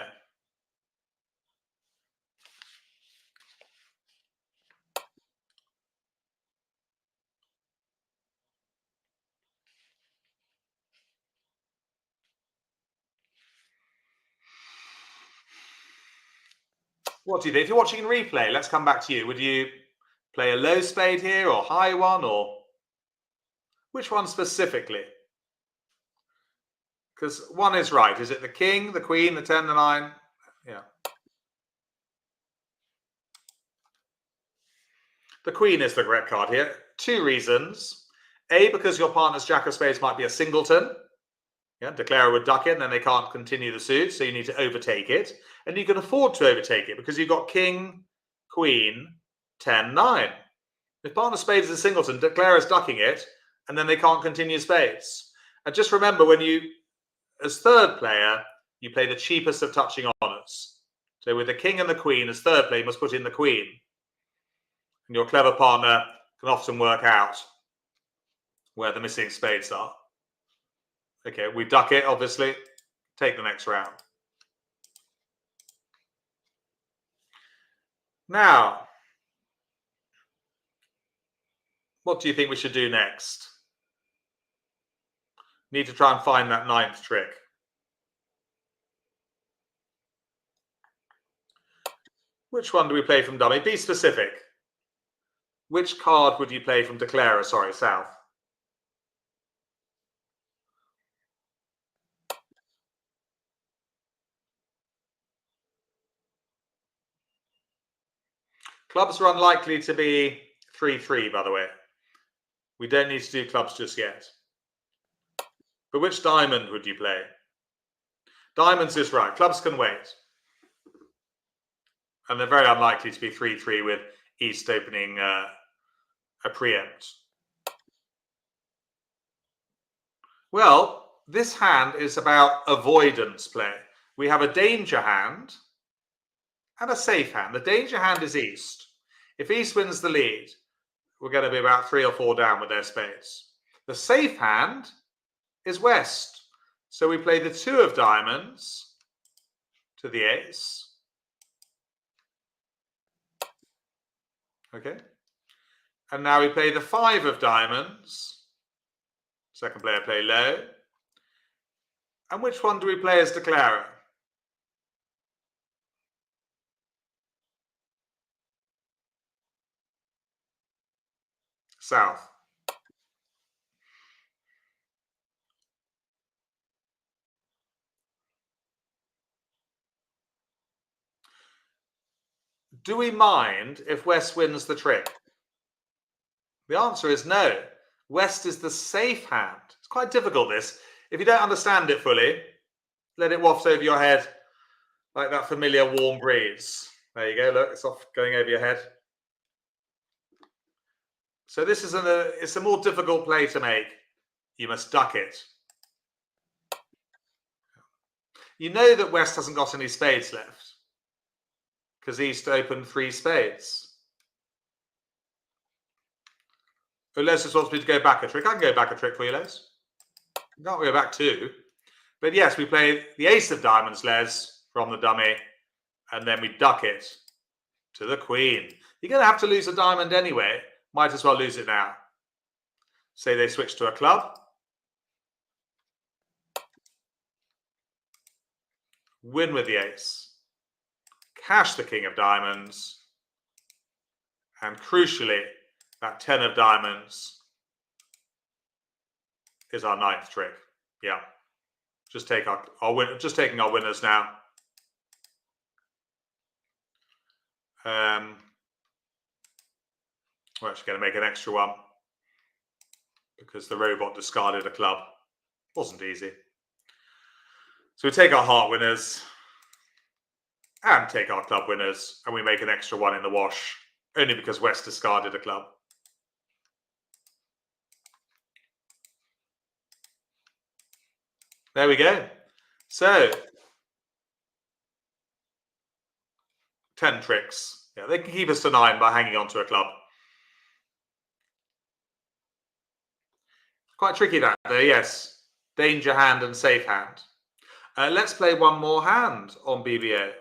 What do you think? If you're watching in replay, let's come back to you. Would you play a low spade here or high one, or which one specifically? Because one is right. Is it the king, the queen, the 10, the 9? Yeah. The queen is the correct card here. 2 reasons. A, because your partner's jack of spades might be a singleton. Yeah, declarer would duck it, and then they can't continue the suit, so you need to overtake it. And you can afford to overtake it because you've got king, queen, 10, 9. If partner spades is a singleton, declarer's ducking it, and then they can't continue spades. And just remember, when you, as 3rd player, you play the cheapest of touching honours. So with the king and the queen, as 3rd player, you must put in the queen. And your clever partner can often work out where the missing spades are. Okay, we duck it, obviously. Take the next round. Now, what do you think we should do next? Need to try and find that ninth trick. Which one do we play from dummy? Be specific. Which card would you play from declarer? Sorry, south. Clubs are unlikely to be 3-3, by the way. We don't need to do clubs just yet. But which diamond would you play? Diamonds is right. Clubs can wait. And they're very unlikely to be 3-3 with East opening a preempt. Well, this hand is about avoidance play. We have a danger hand and a safe hand. The danger hand is East. If East wins the lead, we're going to be about 3 or 4 down with their spades. The safe hand is West. So we play the 2 of diamonds to the ace. Okay. And now we play the 5 of diamonds. Second player play low. And which one do we play as declarer? South. Do we mind if West wins the trick? The answer is no. West is the safe hand. It's quite difficult, this. If you don't understand it fully, let it waft over your head like that familiar warm breeze. There you go, look, it's off going over your head. So this is it's a more difficult play to make. You must duck it. You know that West hasn't got any spades left because East opened 3 spades. Les just wants me to go back a trick. I can go back a trick for you, Les. You can't go back 2. But yes, we play the ace of diamonds, Les, from the dummy, and then we duck it to the queen. You're going to have to lose a diamond anyway. Might as well lose it now. Say they switch to a club. Win with the ace. Cash the king of diamonds. And crucially, that 10 of diamonds is our 9th trick. Yeah. Just take just taking our winners now. We're actually going to make an extra one because the robot discarded a club. Wasn't easy. So we take our heart winners and take our club winners, and we make an extra one in the wash, only because West discarded a club. There we go. So 10 tricks. Yeah, they can keep us to 9 by hanging on to a club. Quite tricky that there, yes. Danger hand and safe hand. Let's play one more hand on BBO.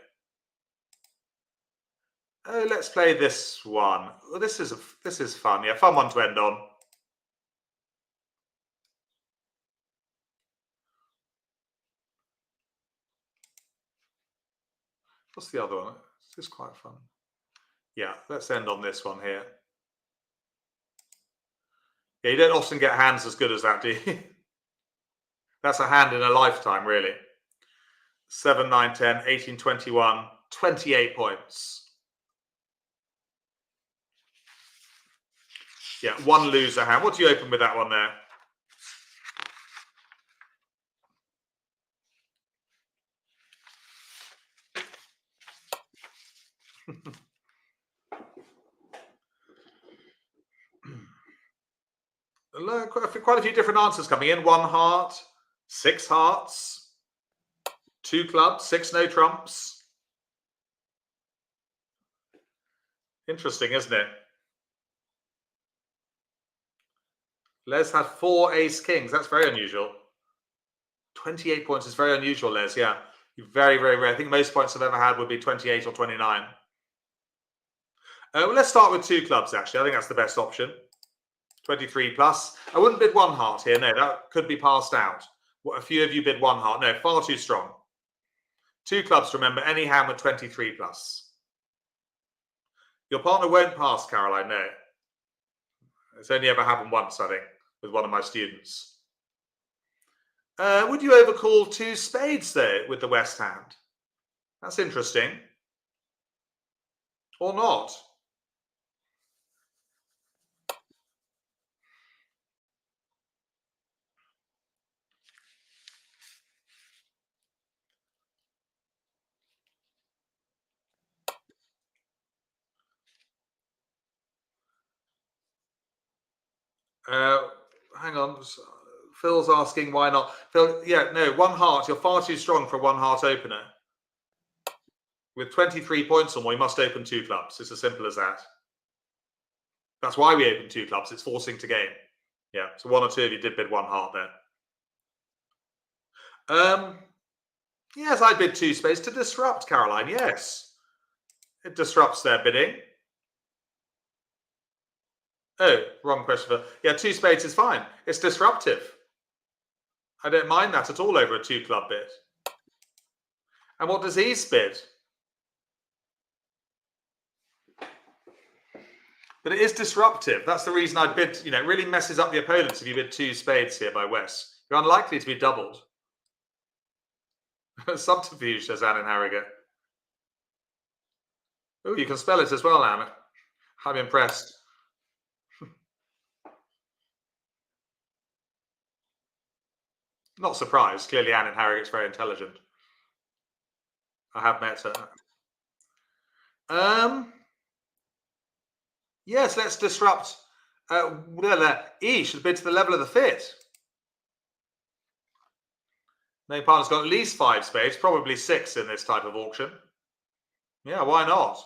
Let's play this one. Well, this is fun. Yeah, fun one to end on. What's the other one? This is quite fun. Yeah, let's end on this one here. Yeah, you don't often get hands as good as that, do you? That's a hand in a lifetime, really. 7, 9, 10, 18, 21, 28 points. Yeah, one loser hand. What do you open with that one there? Quite a few different answers coming in. 1 heart, 6 hearts, 2 clubs, 6 no trumps. Interesting, isn't it? Les had 4 ace kings. That's very unusual. 28 points is very unusual, Les. Yeah, very, very rare. I think most points I've ever had would be 28 or 29. Well, let's start with 2 clubs, actually. I think that's the best option. 23 plus. I wouldn't bid 1 heart here. No, that could be passed out. A few of you bid 1 heart. No, far too strong. 2 clubs, remember, any hand with 23 plus. Your partner won't pass, Caroline, no. It's only ever happened once, I think, with one of my students. Would you overcall 2 spades, though, with the West hand? That's interesting. Or not? Hang on. Phil's asking why not. Phil, yeah, no, 1 heart. You're far too strong for a 1 heart opener. With 23 points or more, you must open 2 clubs. It's as simple as that. That's why we open 2 clubs. It's forcing to game. Yeah, so 1 or 2 of you did bid 1 heart there. Yes, I bid 2 spades to disrupt, Caroline. Yes. It disrupts their bidding. Oh, wrong question. Yeah, 2 spades is fine. It's disruptive. I don't mind that at all over a 2 club bid. And what does he bid? But it is disruptive. That's the reason I bid, it really messes up the opponents if you bid 2 spades here by Wes. You're unlikely to be doubled. Subterfuge, says Anne in Harrogate. Oh, you can spell it as well, Anne. I'm impressed. Not surprised. Clearly, Anne in Harrogate's very intelligent. I have met her. Yes, let's disrupt. E should bid to the level of the fit. Main partner's got at least 5 spades, probably 6 in this type of auction. Yeah, why not?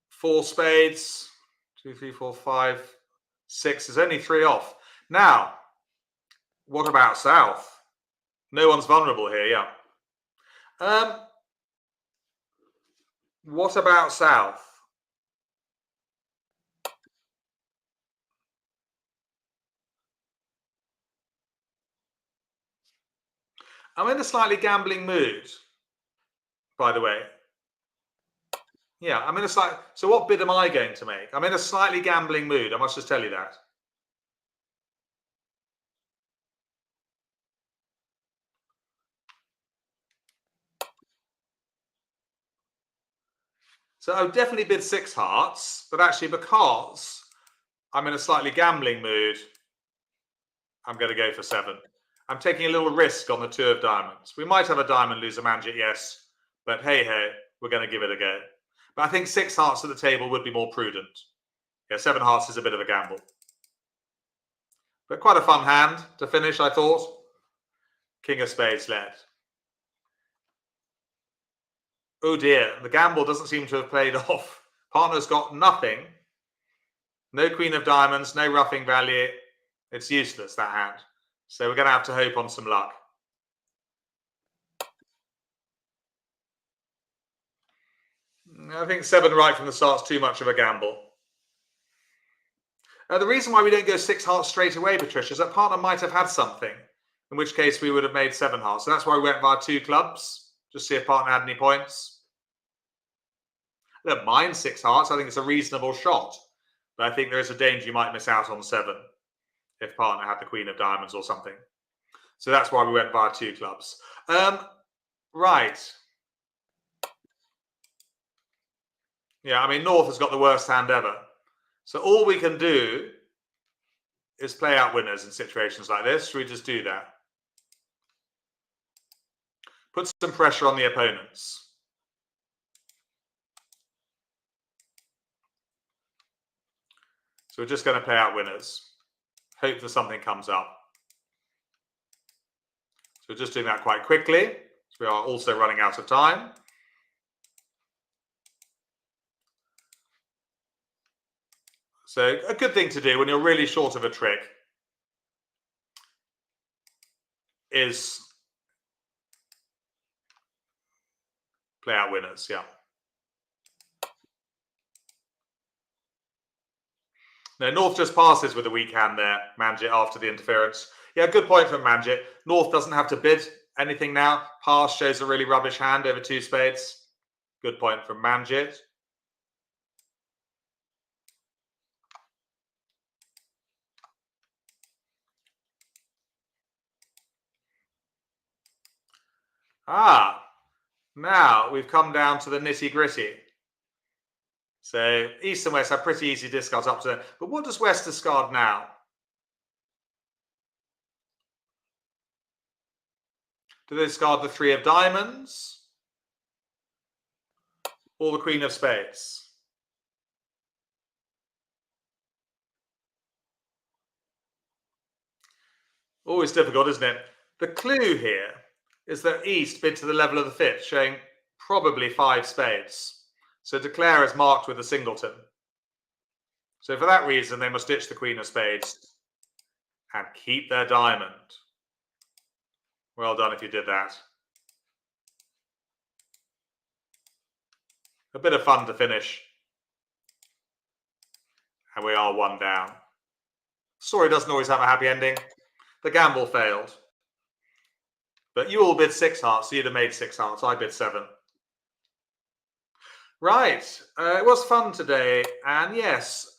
Four spades, 2, 3, 4, 5, 6. There's only 3 off. Now, what about South? No one's vulnerable here, yeah. What about South? I'm in a slightly gambling mood, by the way. Yeah, I'm in a slight. So what bid am I going to make? I'm in a slightly gambling mood. I must just tell you that. So I would definitely bid 6 hearts, but actually because I'm in a slightly gambling mood, I'm going to go for 7. I'm taking a little risk on the 2 of diamonds. We might have a diamond lose a manjit, yes, but hey, we're going to give it a go. But I think 6 hearts at the table would be more prudent. Yeah, 7 hearts is a bit of a gamble. But quite a fun hand to finish, I thought. King of spades led. Oh dear, the gamble doesn't seem to have played off. Partner's got nothing. No queen of diamonds, no roughing value. It's useless, that hand. So we're going to have to hope on some luck. I think 7 right from the start is too much of a gamble. The reason why we don't go 6 hearts straight away, Patricia, is that partner might have had something, in which case we would have made 7 hearts. So that's why we went via 2 clubs, just see if partner had any points. I don't mind 6 hearts. I think it's a reasonable shot. But I think there is a danger you might miss out on 7 if partner had the queen of diamonds or something. So that's why we went via 2 clubs. Right. Yeah, I mean, North has got the worst hand ever. So all we can do is play out winners in situations like this. Should we just do that? Put some pressure on the opponents. So we're just going to play out winners. Hope that something comes up. So we're just doing that quite quickly. So we are also running out of time. So a good thing to do when you're really short of a trick is play out winners. Yeah. No, North just passes with a weak hand there, Manjit, after the interference. Yeah, good point from Manjit. North doesn't have to bid anything now. Pass shows a really rubbish hand over 2 spades. Good point from Manjit. Now we've come down to the nitty-gritty. So East and West have pretty easy discards up to there. But what does West discard now? Do they discard the 3 of diamonds or the Queen of spades? Always difficult, isn't it? The clue here is that East bid to the level of the 5th, showing probably 5 spades. So declare is marked with a singleton. So for that reason, they must ditch the Queen of spades and keep their diamond. Well done if you did that. A bit of fun to finish. And we are 1 down. Story doesn't always have a happy ending. The gamble failed. But you all bid 6 hearts, so you'd have made 6 hearts. I bid 7. Right. It was fun today. And yes,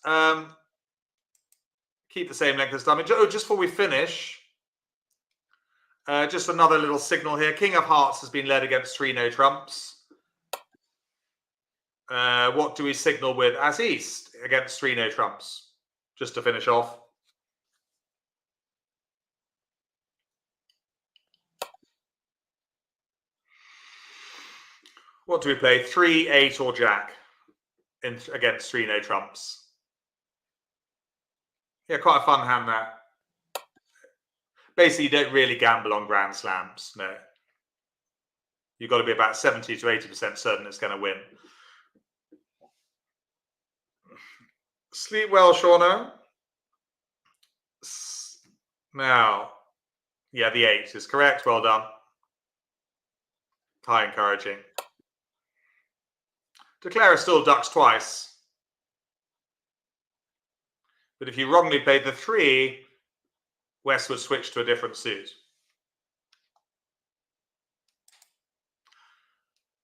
keep the same length as dummy. Oh, just before we finish, just another little signal here. King of Hearts has been led against 3 no trumps. What do we signal with as East against 3 no trumps? Just to finish off. What do we play? 3, 8 or Jack against 3 no trumps. Yeah, quite a fun hand that. Basically, you don't really gamble on Grand Slams, no. You've got to be about 70 to 80% certain it's going to win. Sleep well, Shauna. Now, yeah, the 8 is correct. Well done. High encouraging. Declare still ducks twice. But if you wrongly played the 3, West would switch to a different suit.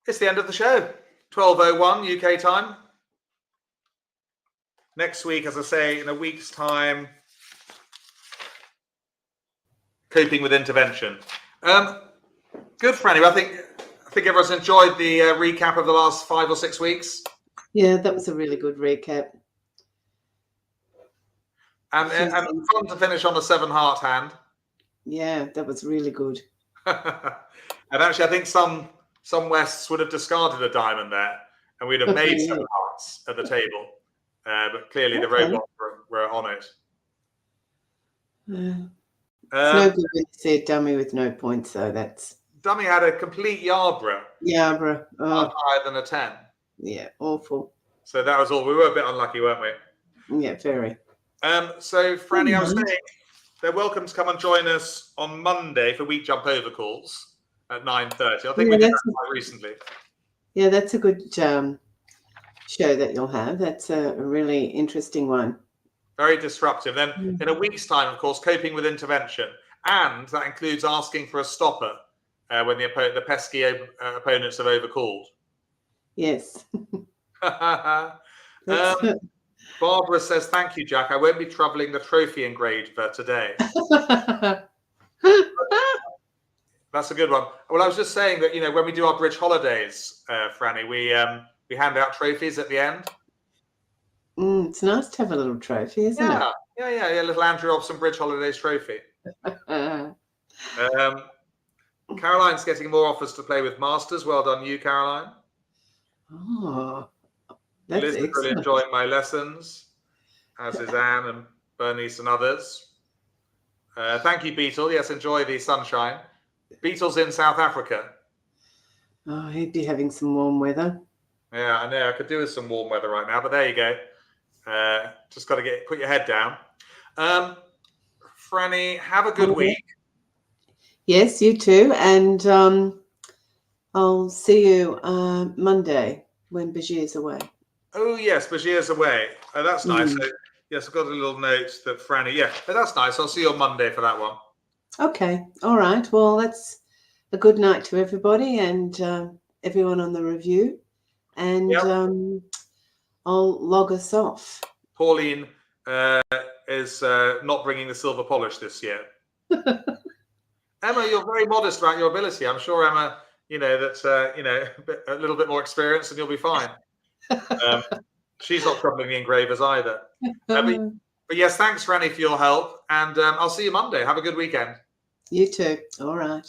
It's the end of the show. 12:01 UK time. Next week, as I say, in a week's time, coping with intervention. Good, Franny. I think everyone's enjoyed the recap of the last 5 or 6 weeks. Yeah, that was a really good recap. And fun to finish on a 7 heart hand. Yeah, that was really good. And actually, I think some Wests would have discarded a diamond there, and we'd have made 7 hearts at the table. But clearly, the robots were on it. It's no good when you see a dummy with no points, though. That's dummy had a complete Yarborough. Yarborough. Much higher than a 10. Yeah, awful. So that was all. We were a bit unlucky, weren't we? Yeah, very. So, Franny, I was saying they're welcome to come and join us on Monday for week jump over calls at 9:30. I think we did that quite recently. Yeah, that's a good show that you'll have. That's a really interesting one. Very disruptive. Then in a week's time, of course, coping with intervention. And that includes asking for a stopper when the pesky opponents have overcalled. Yes. Barbara says, thank you, Jack. I won't be travelling the trophy engraver today. That's a good one. Well, I was just saying that, when we do our bridge holidays, Franny, we hand out trophies at the end. It's nice to have a little trophy, isn't it? Yeah. Little Andrew Robson Bridge Holidays trophy. Caroline's getting more offers to play with Masters. Well done, you, Caroline. Oh, that's Elizabeth really enjoying my lessons, as is Anne and Bernice and others. Thank you, Beetle. Yes, enjoy the sunshine. Beetle's in South Africa. Oh, he'd be having some warm weather. Yeah, I know. I could do with some warm weather right now, but there you go. Just got to put your head down. Franny, have a good week. Yes, you too. And I'll see you Monday when Bajir's away. Oh, yes, Bajir's away. Oh, that's nice. So, yes, I've got a little note that Franny, yeah, that's nice. I'll see you on Monday for that one. Okay. All right. Well, that's a good night to everybody and everyone on the review. And I'll log us off. Pauline is not bringing the silver polish this year. Emma, you're very modest about your ability. I'm sure, Emma, that's a little bit more experience and you'll be fine. She's not troubling the engravers either. But yes, thanks, Franny, for your help. And I'll see you Monday. Have a good weekend. You too. All right.